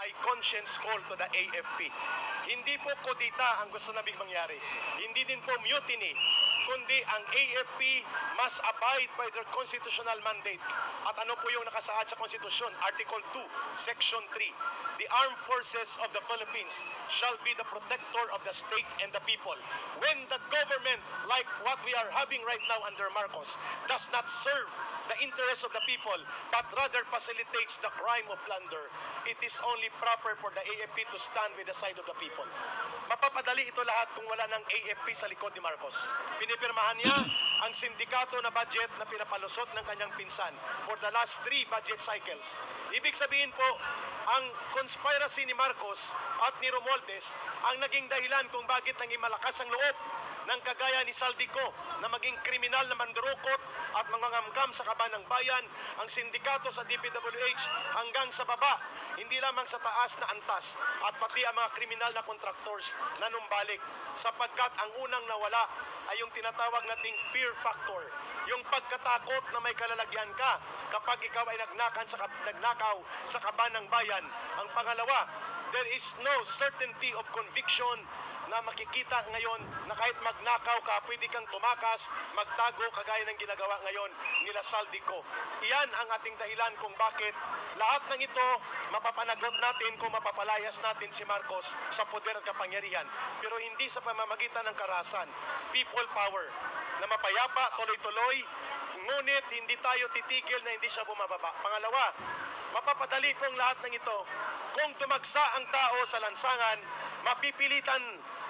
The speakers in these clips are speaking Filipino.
ay conscience call to the AFP. Hindi po kudita ang gusto naming mangyari. Hindi din po mutiny, kundi ang AFP must abide by their constitutional mandate. At ano po yung nakasaad sa konstitusyon? Article 2, Section 3. The armed forces of the Philippines shall be the protector of the state and the people. When the government, like what we are having right now under Marcos, does not serve the interests of the people, but rather facilitates the crime of plunder, it is only proper for the AFP to stand with the side of the people. Mapapadali ito lahat kung wala ng AFP sa likod ni Marcos. Pinipirmahan niya ang sindikato na budget na pinapalusot ng kanyang pinsan for the last 3 budget cycles. Ibig sabihin po, ang conspiracy ni Marcos at ni Romualdez ang naging dahilan kung bakit naging malakas ang loob ng kagaya ni Saldico na maging kriminal na mandurukot at mangangamkam sa kaban ng bayan, ang sindikato sa DPWH hanggang sa baba, hindi lamang sa taas na antas, at pati ang mga kriminal na contractors na numbalik, sapagkat ang unang nawala ay yung tinatawag nating fear factor, yung pagkatakot na may kalalagyan ka kapag ikaw ay nagnakaw sa kaban ng bayan. Ang pangalawa, there is no certainty of conviction na makikita ngayon na kahit magnakaw ka, pwede kang tumakas, magtago kagaya ng ginagawa ngayon nila Saldico. Iyan ang ating dahilan kung bakit lahat ng ito mapapanagot natin kung mapapalayas natin si Marcos sa poder at kapangyarihan. Pero hindi sa pamamagitan ng karahasan, people power, na mapayapa, tuloy-tuloy, ngunit hindi tayo titigil na hindi siya bumababa. Pangalawa, mapapadali pong lahat ng ito kung tumagsa ang tao sa lansangan, mapipilitan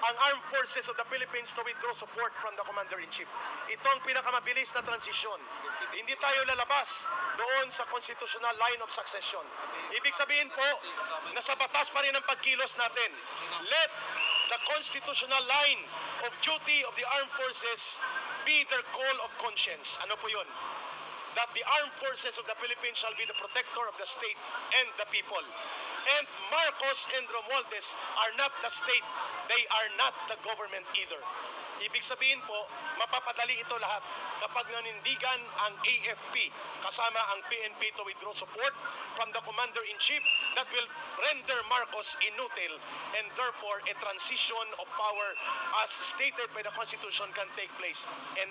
ang Armed Forces of the Philippines to withdraw support from the Commander-in-Chief. Ito ang pinakamabilis na transisyon. Hindi tayo lalabas doon sa constitutional line of succession. Ibig sabihin po, nasa batas pa rin ang pagkilos natin. Let the constitutional line of duty of the armed forces be their call of conscience. Ano po yun? That the armed forces of the Philippines shall be the protector of the state and the people. And Marcos and Romualdez are not the state. They are not the government either. Ibig sabihin po, mapapadali ito lahat kapag nanindigan ang AFP kasama ang PNP to withdraw support from the Commander-in-Chief that will render Marcos inutile, and therefore a transition of power as stated by the Constitution can take place. And